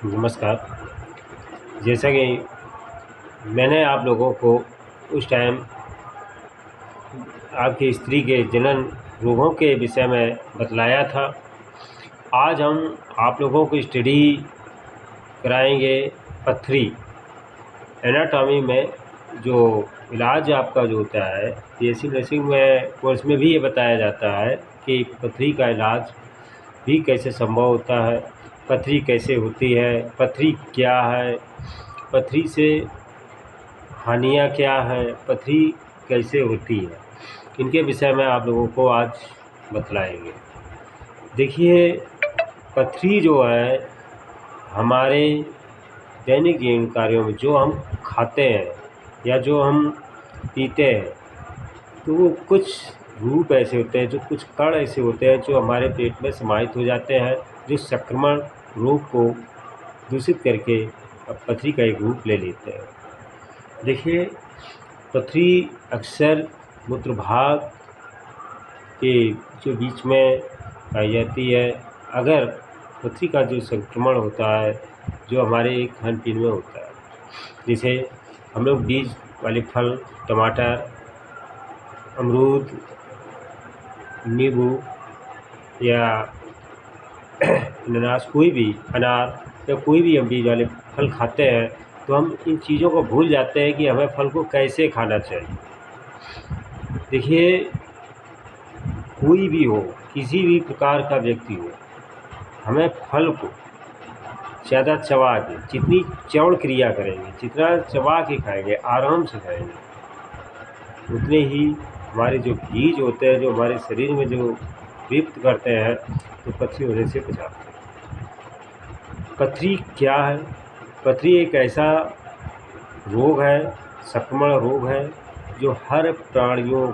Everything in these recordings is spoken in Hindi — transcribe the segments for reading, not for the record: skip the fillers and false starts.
नमस्कार। जैसा कि मैंने आप लोगों को उस टाइम आपकी स्त्री के जनन रोगों के विषय में बतलाया था, आज हम आप लोगों को स्टडी कराएंगे पथरी एनाटॉमी में। जो इलाज आपका जो होता है, बीएससी नर्सिंग में कोर्स में भी ये बताया जाता है कि पथरी का इलाज भी कैसे संभव होता है, पथरी कैसे होती है, पथरी क्या है, पथरी से हानियाँ क्या हैं, पथरी कैसे होती है, इनके विषय में आप लोगों को आज बतलाएंगे। देखिए, पथरी जो है हमारे दैनिक जीवन कार्यों में जो हम खाते हैं या जो हम पीते हैं, तो वो कुछ रूप ऐसे होते हैं, जो कुछ कण ऐसे होते हैं जो हमारे पेट में समाहित हो जाते हैं, जो संक्रमण रोग को दूषित करके पथरी का एक रूप ले लेते हैं। देखिए, पथरी अक्सर मूत्र भाग के जो बीच में पाई जाती है। अगर पथरी का जो संक्रमण होता है, जो हमारे खान पीन में होता है, जैसे हम लोग बीज वाले फल, टमाटर, अमरूद, नींबू या अनानास, कोई भी अनार या कोई भी हम बीज वाले फल खाते हैं, तो हम इन चीज़ों को भूल जाते हैं कि हमें फल को कैसे खाना चाहिए। देखिए, कोई भी हो, किसी भी प्रकार का व्यक्ति हो, हमें फल को ज़्यादा चबा के, जितनी चौड़ क्रिया करेंगे, जितना चबा के खाएंगे, आराम से खाएंगे, उतने ही हमारे जो बीज होते हैं, जो हमारे शरीर में जो विप्त करते हैं, तो पथरी होने से बचाते हैं। पथरी क्या है? पथरी एक ऐसा रोग है, संक्रमण रोग है, जो हर प्राणियों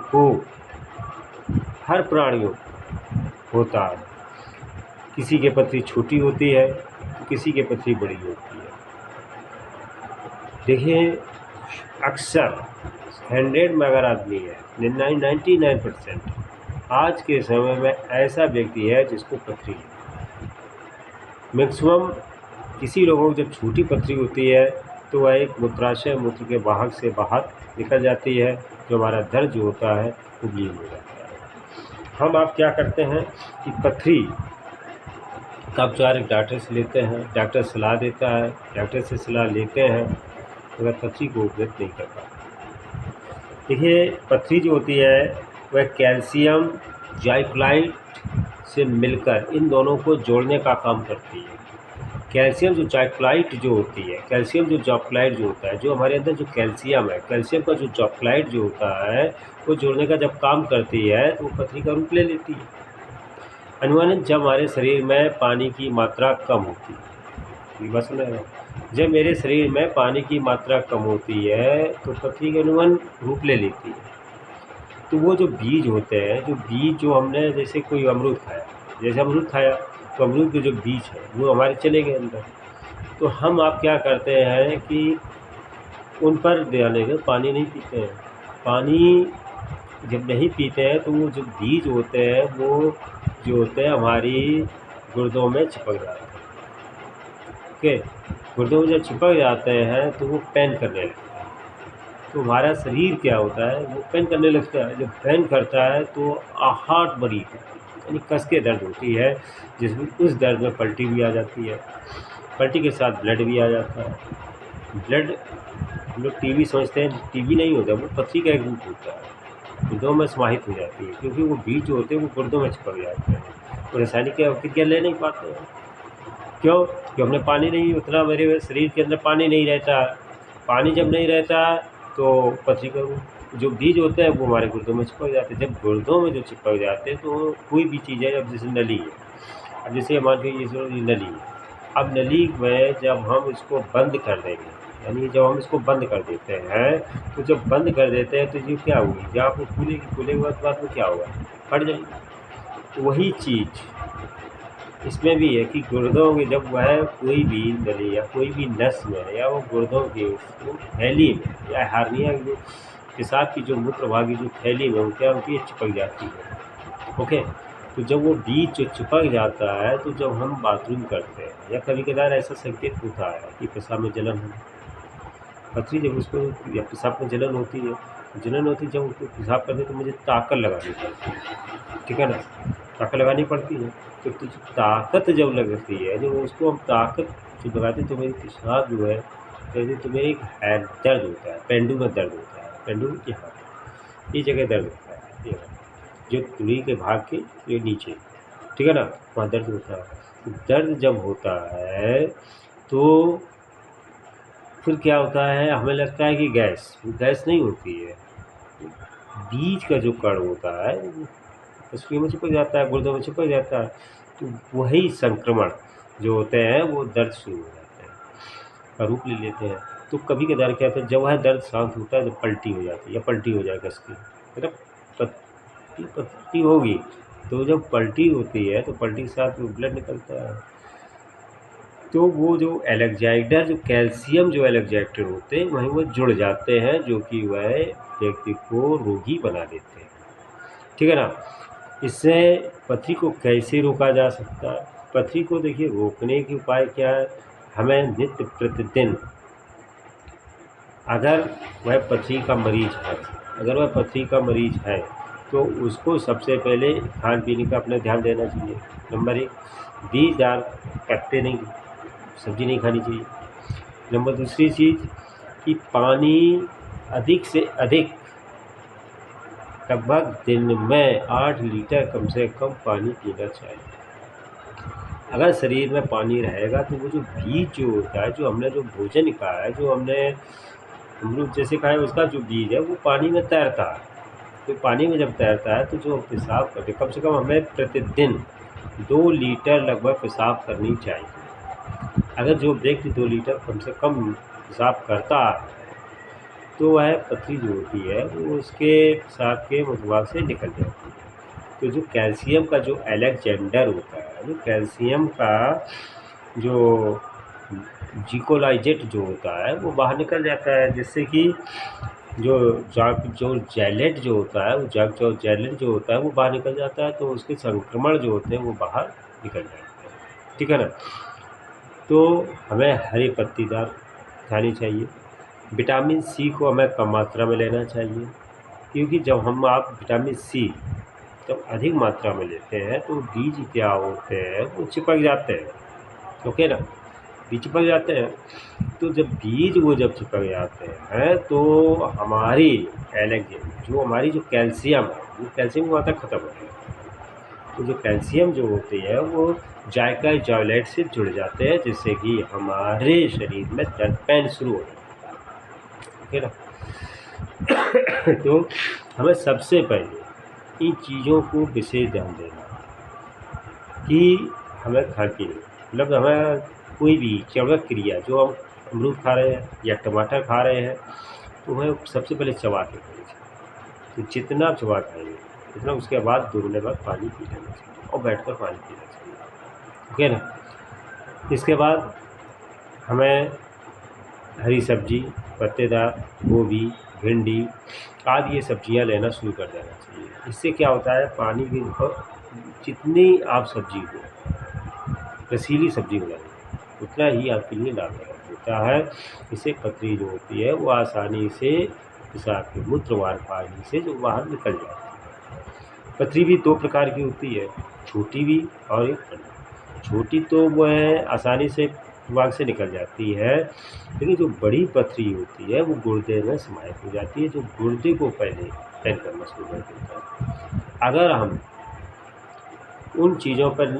होता है। किसी के पथरी छोटी होती है, तो किसी के पथरी बड़ी होती है। देखिए, अक्सर 100 में अगर आदमी है, 99% आज के समय में ऐसा व्यक्ति है जिसको पथरी है। मैक्सिमम किसी लोगों को जब छोटी पथरी होती है, तो वह एक मूत्राशय, मूत्र के वाहक से बाहर निकल जाती है, जो हमारा दर्द जो होता है वो क्लीन हो जाता है। हम आप क्या करते हैं कि पथरी का उपचार एक डॉक्टर से लेते हैं, डॉक्टर सलाह देता है, डॉक्टर से सलाह लेते हैं, मगर पथरी को उपलब्ध नहीं कर पाते। देखिए, पथरी जो होती है वह कैल्शियम जाइक्लाइड से मिलकर इन दोनों को जोड़ने का काम करती है। कैल्शियम जो जाइक्लाइड जो होती है, कैल्शियम जो जाइक्लाइड जो होता है, जो हमारे अंदर जो कैल्शियम है, कैल्शियम का जो जाइक्लाइड जो होता है, वो जोड़ने का जब काम करती है, तो वो पथरी का रूप ले लेती है। अनुमानित जब हमारे शरीर में पानी की मात्रा कम होती है, ये बात सुन रहे हैं? जब मेरे शरीर में पानी की मात्रा कम होती है, तो पथरी का अनुमान रूप ले लेती है। तो वो जो बीज होते हैं, जो हमने, जैसे कोई अमरूद खाया, तो अमरूद के जो बीज है वो हमारे चले गए अंदर। तो हम आप क्या करते हैं कि उन पर ध्यान देकर पानी नहीं पीते हैं। पानी जब नहीं पीते हैं, तो वो जो बीज होते हैं वो जो होते हैं हमारी गुर्दों में चिपक जाते हैं। ओके, गुर्दों में जब चिपक जाते हैं तो वो पेन करने लगते हैं। तो हमारा शरीर क्या होता है, वो पेन करने लगता है। जब पेन करता है तो आहट बड़ी यानी कस के दर्द होती है, जिसमें उस दर्द में पलटी भी आ जाती है, पलटी के साथ ब्लड भी आ जाता है। ब्लड हम लोग टीबी समझते हैं, टीबी नहीं होता, वो पथरी का एक रूप होता है, गुर्दों में समाहित हो जाती है, क्योंकि वो बीज जो होते हैं वो गुर्दों में चिपक जाते हैं, वो रासायनिक क्रिया ले नहीं पाते हैं। क्यों? कि हमने पानी नहीं, उतना मेरे शरीर के अंदर पानी नहीं रहता। पानी जब नहीं रहता तो पथरी का जो बीज होते हैं वो हमारे गुर्दों में चिपक जाते हैं। जब गुर्दों में जो चिपक जाते हैं, तो कोई भी चीज़ है, अब जैसे नली है, अब जैसे मान लीजिए ये नली है, अब नली में जब हम इसको बंद कर देंगे, यानी जब हम इसको बंद कर देते हैं, तो जब बंद कर देते हैं तो ये क्या होगी, जब आप खुलेगी, खुले के बाद में क्या होगा, फट जाएगी। तो वही चीज़ इसमें भी है कि गुर्दों के जब वह कोई भी नली या कोई भी नस में, या वो गुर्दों के वो थैली में, या हार्निया की जो पेशाब की जो मूत्रभागी जो थैली में, वो क्या होती है, चिपक जाती है। ओके, तो जब वो बीज जो चिपक जाता है, तो जब हम बाथरूम करते हैं या कभी-कभार ऐसा संकेत होता है कि पेशाब में जलन हो, पथरी जब उसको या पेशाब में जलन होती है जब उसको पेशाब करते तो मुझे ताकत लगानी पड़ती है, ठीक है ना? ताकत लगानी पड़ती है, तो जो ताकत जब लगती है, जब उसको हम ताकत जब लगाते हैं तो मेरी पेशाब जो है, जैसे तो मेरे एक हैड दर्द होता है, पेंडू में दर्द होता है, पेंडू यहाँ ये जगह दर्द होता है, ये जो तुरई के भाग के ये नीचे, ठीक है ना? वहाँ दर्द होता है। तो दर्द जब होता है तो फिर क्या होता है, हमें लगता है कि गैस, वो गैस नहीं होती है। बीज का जो कण होता है वो पसलियों में चिपक जाता है, गुर्दों में चिपक जाता है, तो वही संक्रमण जो होते हैं वो दर्द शुरू हो जाते हैं का रूप ले लेते हैं। तो कभी-कभार क्या होता है, जब वह दर्द शांत होता है, जब पलटी हो जाती है या पलटी हो जाए कस की, मतलब पलटी होगी, तो जब पलटी होती है तो पलटी के साथ वो ब्लड निकलता है। तो वो जो एलेक्जेंडर जो कैल्शियम जो एलेक्जेंडर होते हैं वहीं वो जुड़ जाते हैं, जो कि वह व्यक्ति को रोगी बना देते हैं, ठीक है ना? इससे पथरी को कैसे रोका जा सकता है? पथरी को देखिए रोकने के उपाय क्या है? हमें नित्य प्रतिदिन, अगर वह पथरी का मरीज है तो उसको सबसे पहले खान पीने का अपना ध्यान देना चाहिए। नंबर 1, बीजदार पत्ते नहीं, सब्जी नहीं खानी चाहिए। नंबर दूसरी चीज़ कि पानी अधिक से अधिक, लगभग दिन में 8 लीटर कम से कम पानी पीना चाहिए। अगर शरीर में पानी रहेगा तो वो जो बीज जो होता है, जो हमने जो भोजन खाया है, जो हम लोग जैसे खाए उसका जो बीज है वो पानी में तैरता है। तो पानी में जब तैरता है तो जो हम पेशाब करते कम से कम हमें प्रतिदिन 2 लीटर लगभग पेशाब करनी चाहिए। अगर जो व्यक्ति 2 लीटर कम से कम पेशाब करता है तो वह पथरी जो होती है वो उसके पेशाब के मुखवाग से निकल जाती है। तो जो कैल्शियम का जो एलेक्जेंडर होता है, जो कैल्शियम का जो जीकोलाइजेट जो होता है वो बाहर निकल जाता है, जिससे कि जो जेलेट जो होता है, वो जो जेलेट जो होता है वो बाहर निकल जाता है, तो उसके संक्रमण जो होते हैं वो बाहर निकल जाते हैं, ठीक है ना? तो हमें हरी पत्तीदार खानी चाहिए। विटामिन सी को हमें कम मात्रा में लेना चाहिए, क्योंकि जब आप विटामिन सी जब अधिक मात्रा में लेते हैं तो बीज क्या होते हैं वो चिपक जाते हैं, ओके ना? बीज चिपक जाते हैं, तो जब बीज वो जब चिपक जाते हैं तो हमारी हमारी जो कैल्शियम है, वो कैल्शियम वहाँ तक ख़त्म हो गया। तो जो कैल्शियम जो होती है वो जायका जॉयलेट से जुड़ जाते हैं, जिससे कि हमारे शरीर में दर्द पैन शुरू हो जाता है, ओके ना? तो हमें सबसे पहले इन चीज़ों को विशेष ध्यान देना कि हमें खाने मतलब हमें कोई भी चवक क्रिया, जो हम अमरूद खा रहे हैं या टमाटर खा रहे हैं, तो हमें सबसे पहले चबा के खानी चाहिए। तो जितना आप चबा खाएंगे उतना उसके बाद 2 मिनट बाद पानी पी लेना चाहिए और बैठकर पानी पीना चाहिए, ओके ना? इसके बाद हमें हरी सब्जी, पत्तेदार, गोभी, भिंडी आदि ये सब्जियां लेना शुरू कर देना चाहिए। इससे क्या होता है, पानी की जितनी आप सब्जी को रसीली सब्जी बनाएंगे उतना ही आपके लिए लाभदायक होता है। इससे पथरी जो होती है वो आसानी से पेशाब के मूत्रवार पानी से जो बाहर निकल जाती है। पथरी भी 2 प्रकार की होती है, छोटी भी और एक बड़ी। छोटी तो वो है आसानी से दिमाग से निकल जाती है, लेकिन जो बड़ी पथरी होती है वो गुर्दे में समाहित हो जाती है, जो गुर्दे को पहले पैन करना शुरू कर देता है। अगर हम उन चीज़ों पर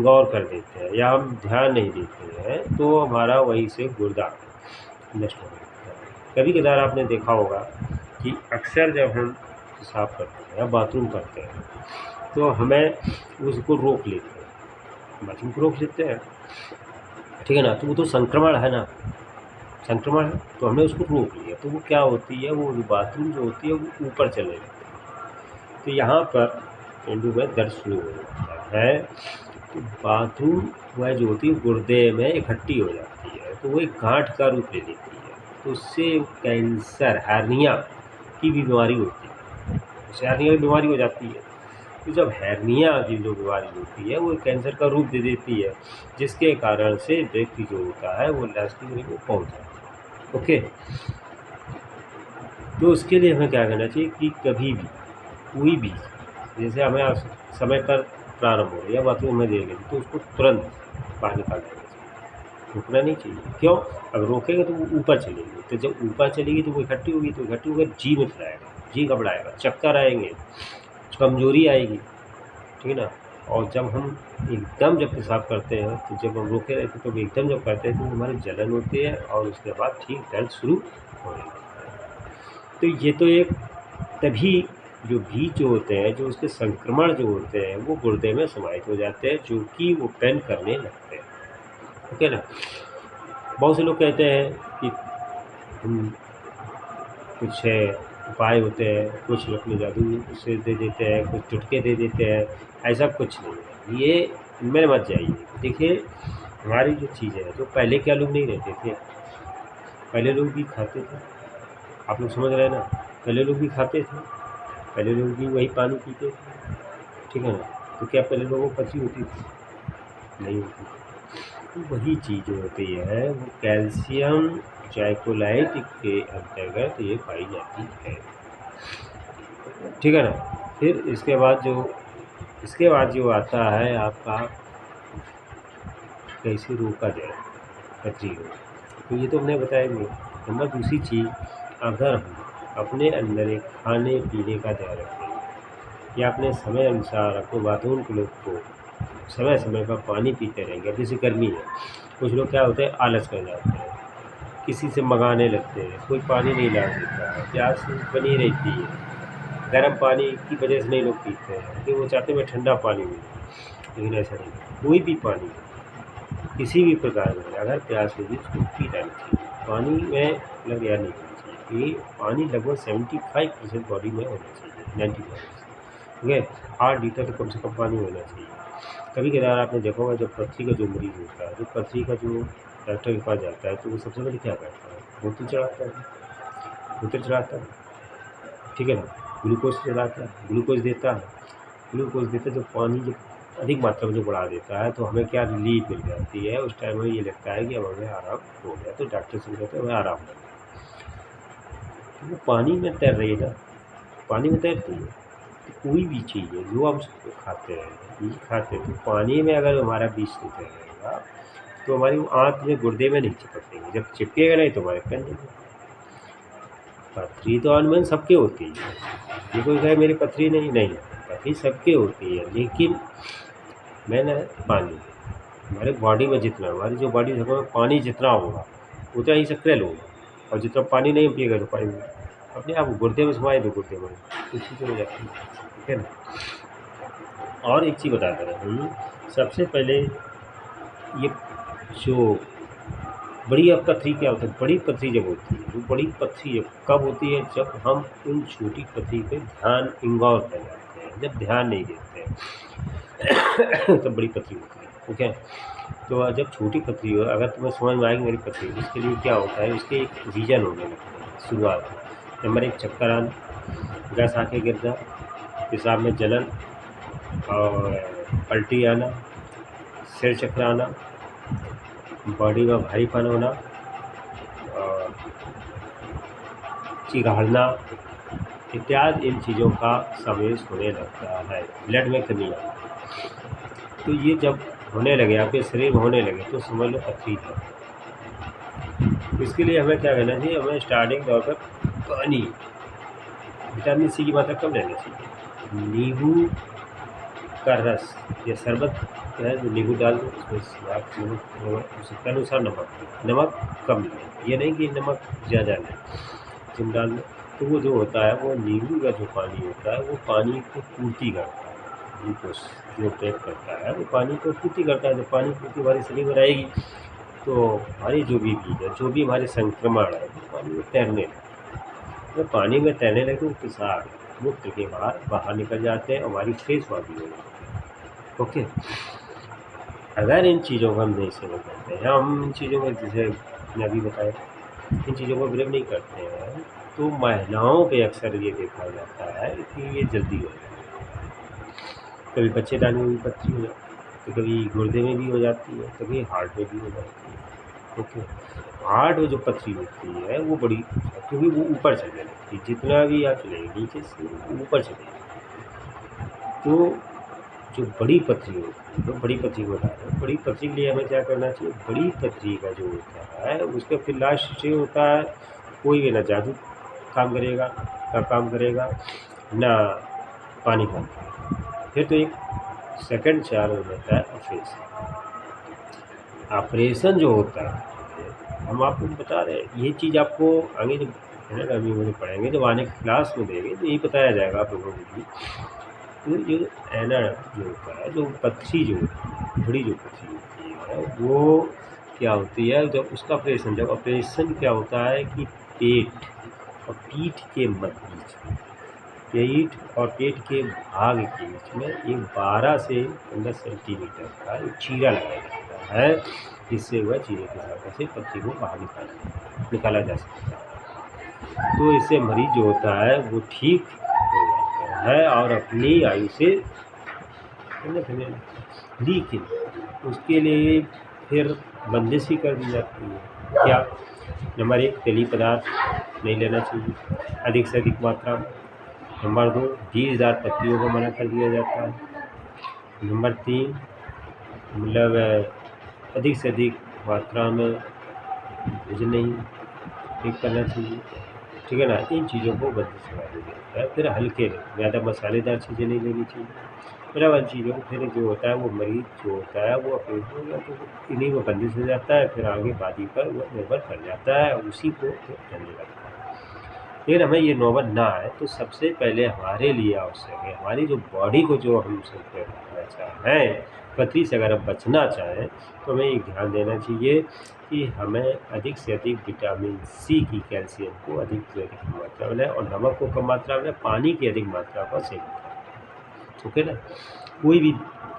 गौर कर देते हैं या हम ध्यान नहीं देते हैं तो हमारा वहीं से गुर्दा नष्ट हो जाता है। कभी-कभार आपने देखा होगा कि अक्सर जब हम पेशाब करते हैं या बाथरूम करते हैं तो हमें उसको रोक लेते हैं, बाथरूम को रोक लेते हैं, ठीक है ना? तो वो तो संक्रमण है ना, संक्रमण है, तो हमने उसको रोक लिया, तो वो क्या होती है, वो बाथरूम जो होती है वो ऊपर चले लगती है। तो यहाँ पर पेंडू में दर्द शुरू हो जाता है। तो बाथरूम वह जो होती है गुर्दे में इकट्ठी हो जाती है, तो वो एक गांठ का रूप ले लेती है, तो उससे कैंसर, हार्निया की बीमारी होती है, उससे हार्निया की बीमारी हो जाती है। तो जब हेर्निया की जो बीमारी होती है वो कैंसर का रूप दे देती है, जिसके कारण से व्यक्ति जो होता है वो लास्टिंग में पहुँच जाता है। ओके, तो उसके लिए हमें क्या करना चाहिए कि कभी भी कोई भी जैसे हमें समय पर प्रारंभ हो या बाथरूम में देर लगी तो उसको तुरंत बाहर निकाल देना चाहिए, रुकना नहीं चाहिए। क्यों? अगर रोकेंगे तो वो ऊपर चलेगी, तो जब ऊपर चलेगी तो वो इकट्ठी होगी, तो इकट्ठी होकर जी में फैलाएगा, जी घबराएगा, चक्कर आएंगे, कमजोरी आएगी, ठीक है ना। और जब हम एकदम जब पेशाब करते हैं तो जब हम रोके रहते तो एकदम जब करते हैं तो हमारी जलन होती है और उसके बाद ठीक दर्द शुरू होने लगता है। तो ये तो एक तभी जो बीज जो होते हैं, जो उसके संक्रमण जो होते हैं वो गुर्दे में समाहित हो जाते हैं, जो कि वो पेन करने लगते हैं। ठीक है ना। बहुत से लोग कहते हैं कि कुछ उपाय होते हैं, कुछ अपने जादू से दे देते हैं, कुछ टुटके दे देते हैं, ऐसा कुछ नहीं है। ये इनमें मत जाइए। देखिए हमारी जो चीज़ें हैं, जो पहले क्या लोग नहीं रहते थे, पहले लोग भी खाते थे, आप लोग समझ रहे हैं ना, पहले लोग भी खाते थे, पहले लोग भी वही पानी पीते थे, ठीक है ना। तो क्या पहले लोगों को पथरी होती थी? नहीं होती थी। तो वही चीज़ जो होती है वो कैल्शियम जाइकोलाइट के अंतर्गत ये पाई जाती है, ठीक है ना। फिर इसके बाद जो आता है आपका कैसे रोका जाए पथरी को, तो ये तो हमने बताया नहीं। नंबर दूसरी चीज़, अगर हम अपने अंदर एक खाने पीने का ध्यान रखेंगे या अपने समय अनुसार अपने बाथरूम के लोग को समय समय पर पानी पीते रहेंगे। अब जैसे गर्मी है, कुछ लोग क्या होते हैं आलस कर जाते हैं, किसी से मंगाने लगते हैं, कोई पानी नहीं ला देता है, प्यास बनी रहती है, गर्म पानी की वजह से नहीं लोग पीते हैं क्योंकि वो चाहते हैं मैं ठंडा पानी मिले। लेकिन ऐसा नहीं, कोई भी पानी किसी भी प्रकार में अगर प्यास होगी उसको पी जानी चाहिए। पानी में मतलब यार नहीं होना चाहिए, ये पानी लगभग 75% बॉडी में होना चाहिए, 90%, ठीक है। 8 लीटर तो कम से कम पानी होना चाहिए। कभी कभार आपने देखा होगा जब पथरी का जो मरीज होता है, जो पथरी का जो डॉक्टर के पास जाता है तो वो सबसे पहले क्या करता है, बोतल चढ़ाता है, बोतल चढ़ाता है, ठीक है ना। ग्लूकोज चढ़ाता है, ग्लूकोज देता है, ग्लूकोज देते तो पानी जब अधिक मात्रा में जो बढ़ा देता है तो हमें क्या रिलीफ मिल जाती है। उस टाइम में ये लगता है कि अब हमें आराम हो गया, तो डॉक्टर से कहते हैं हमें आराम हो गया। तो वो पानी में तैर रही है ना, पानी में तैरती है। तो कोई भी चीज़ है जो हम खाते हैं, बीज खाते हैं, तो पानी में अगर हमारा बीज से तैरेगा तो हमारी वो आँत में गुर्दे में नहीं चिपकेंगे, जब चिपकेगा नहीं तो हमारे पेन नहीं। पथरी तो अनबन सबके होती है, ये कोई कहे मेरी पथरी नहीं, पथरी सबके होती है। लेकिन मैंने पानी हमारे बॉडी में जितना, हमारी जो बॉडी में पानी जितना होगा उतना ही सक्रिय होगा, और जितना पानी नहीं पिएगा तो पानी अपने आप गुर्दे में समाए तो गुर्दे में कुछ चीज़ें हो जाती है, ठीक है ना। और एक चीज़ बता दे रहा हूँ, सबसे पहले ये जो बड़ी पथरी क्या होता है, बड़ी पथरी जब होती है, जो बड़ी पथरी कब होती है, जब हम उन छोटी पथरी पे ध्यान इग्नोर कर जाते हैं, जब ध्यान नहीं देते हैं तब बड़ी पथरी होती है, ठीक है। तो जब छोटी पथरी हो, अगर तुम्हें समझ में आएगी मेरी पथरी, उसके लिए क्या होता है, उसके एक रीजन होने लगते हैं शुरुआत में। नंबर 1 चक्कर आना, गैस आके गिरना, पेशाब में जलन और पलटी आना, सिर चकराना, बॉडी में भारीपन होना और चिघाड़ना इत्यादि इन चीज़ों का समावेश होने लगता है। ब्लड में कमी आना, तो ये जब होने लगे, आपके शरीर में होने लगे, तो समझ लो पथरी है। इसके लिए हमें क्या करना चाहिए, हमें स्टार्टिंग तौर पर पानी, विटामिन सी की मात्रा कम लेना चाहिए। नींबू का रस या शरबत है जो नींबू डाल दो, उसमें आप उसके अनुसार नमक कम लें, ये नहीं कि नमक ज़्यादा लें, तुम डाल लो। तो वो जो होता है वो नींबू का जो पानी होता है वो पानी को पूर्ति करता है, ग्लूकोज जो पैक करता है वो पानी को पूर्ति करता है। जब पानी पूर्ति हमारे शरीर में रहेगी तो हमारी जो भी बीज है, जो भी हमारे संक्रमण है वो पानी में तैरने लगते, जब पानी में तैरने लगे तो पेशाब मूत्र के बाहर निकल जाते हैं, हमारी फेस बॉडी हो जाती है। ओके, अगर इन चीज़ों को हम नहीं समझ पाते हैं, हम इन चीज़ों को जैसे मैं अभी बताया, इन चीज़ों को बिलीव नहीं करते हैं, तो महिलाओं पे अक्सर ये देखा जाता है कि ये जल्दी हो जाती है। कभी बच्चेदानी में भी पथरी हो जाती है, तो कभी गुर्दे में भी हो जाती है, कभी हार्ट में भी हो जाती है। ओके, हार्ट में जो पथरी होती है वो बड़ी, क्योंकि वो ऊपर चलने लगती है, जितना भी आप चलेंगे नीचे से वो ऊपर चलेगी। तो जो बड़ी पथरी होती है, तो बड़ी पथरी को बता रहे हैं, बड़ी पथरी के लिए हमें क्या करना चाहिए। बड़ी पथरी का जो होता है उसका फिर लास्ट स्टेज होता है, कोई भी ना जादू काम करेगा ना पानी काम करेगा, फिर तो एक सेकंड चार हो जाता है ऑपरेशन। ऑपरेशन जो होता है हम आपको बता रहे हैं, ये चीज़ आपको आगे जब है ना अभी मुझे पढ़ेंगे, जब आने की क्लास में देंगे तो यही बताया जाएगा आप लोगों को भी। तो जो ऐना जो होता है, जो पथरी जो होती है, बड़ी जो पथरी होती है वो क्या होती है, जब ऑपरेशन क्या होता है कि पेट और पीठ के मध्य बीच में, पेट और पेट के भाग के बीच में एक 12 से 15 सेंटीमीटर का एक चीरा लगाया जाता है, जिससे वह चीरे की सहायता से पथरी को बाहर निकाला जा सकता है। तो इससे मरीज जो होता है वो ठीक हो जाता है और अपनी आयु से लेकिन उसके लिए फिर बंदिश ही कर दी जाती है। क्या? नंबर 1, तेली पदार्थ नहीं लेना चाहिए अधिक से अधिक मात्रा में। नंबर 2, घीदार पत्तियों को मना कर दिया जाता है। नंबर 3, मतलब अधिक से अधिक मात्रा में भोजन नहीं करना चाहिए, ठीक है ना। इन चीज़ों को बंदिश लगा दिया जाता है। फिर हल्के में ज़्यादा मसालेदार चीज़ें नहीं लेनी चाहिए। फिर इन चीज़ों को फिर जो होता है वो मरीज़ जो होता है वो अपने तो इन्हीं में बंदिश हो जाता है, फिर आगे बारी पर वो निर्भर कर जाता है, उसी को फिर करने लगता है। लेकिन हमें ये नौबत ना आए तो सबसे पहले हमारे लिए आवश्यक है, हमारी जो बॉडी को जो हम सब रखना चाहें, पथरी से अगर हम बचना चाहें तो हमें ये ध्यान देना चाहिए कि हमें अधिक से अधिक विटामिन सी की, कैल्शियम को अधिक से अधिक मात्रा में लें और नमक को कम मात्रा में, पानी की अधिक मात्रा का सेवन करें। ठीक है ना। कोई भी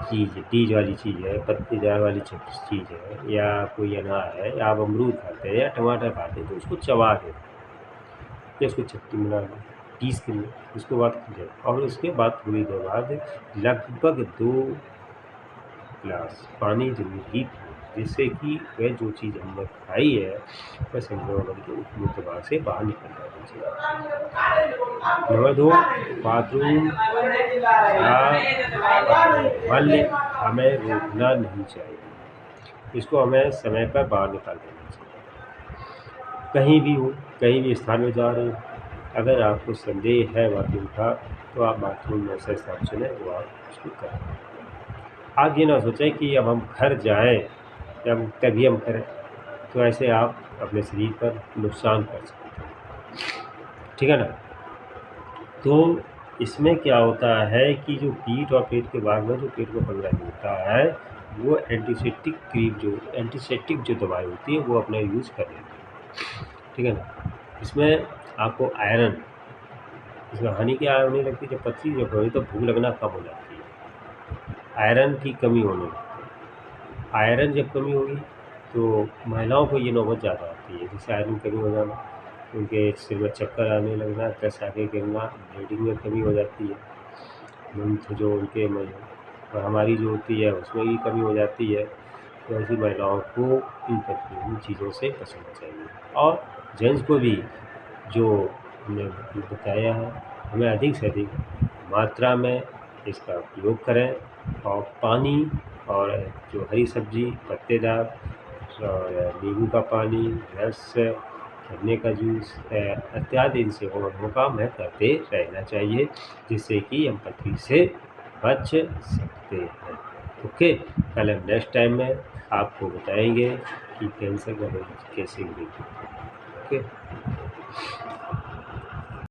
चीज़ तीज वाली चीज़ है, पत्तेदार वाली चीज़ है, या कोई अनार है, या आप अमरूद खाते हैं या टमाटर खाते हैं तो उसको चबा दें या उसको चटनी बना लें, पीस के लिए उसको बाद कीजिए और उसके बाद थोड़ी देर बाद लगभग 2 गिलास पानी ज़रूर पी, जिससे कि वह जो चीज़ हमने खाई है वह संक्रमण बन के मुँह के बाहर से बाहर निकल जानी चाहिए। नंबर 2, बाथरूम या मल हमें रोकना नहीं चाहिए, इसको हमें समय पर बाहर निकाल देना चाहिए। कहीं भी हो, कहीं भी स्थान में जा रहे हो, अगर आपको संदेह है बाथरूम का तो आप बाथरूम में ऐसा स्थान चुनें जो आप उसको करें। आप ये ना सोचें कि अब हम घर जाएं या तभी हम करें, तो ऐसे आप अपने शरीर पर नुकसान कर सकते हैं, ठीक है ना। तो इसमें क्या होता है कि जो पीठ और पेट के भाग में जो पेट को पकड़ा होता है वो एंटीसेप्टिक जो दवाई होती है वो अपना यूज़ कर लेते हैं, ठीक है ना। इसमें आपको आयरन, इसमें हानि क्या होने लगती है, जब पथरी जब होगी तो भूख लगना कम हो जाती है, आयरन की कमी होने लगती है। आयरन जब कमी होगी तो महिलाओं को ये नौबत ज़्यादा आती है, जैसे आयरन कमी हो जाना, उनके सिर में चक्कर आने लगना, दस्त आगे गिरना, ब्लीडिंग में कमी हो जाती है, मूत्र जो उनके में और हमारी जो होती है उसमें भी कमी हो जाती है। तो ऐसी महिलाओं को इन चीज़ों से बचना चाहिए और जेंट्स को भी जो हमने बताया है, हमें अधिक से अधिक मात्रा में इसका उपयोग करें और पानी और जो हरी सब्जी, पत्तेदार और नींबू का पानी, रस, गन्ने का जूस इत्यादि इन सेवनों का हमें करते रहना चाहिए, जिससे कि हम पथरी से बच सकते हैं। ओके, कल हम नेक्स्ट टाइम में आपको बताएंगे कि कैंसर का मरीज कैसे गिरे। ओके।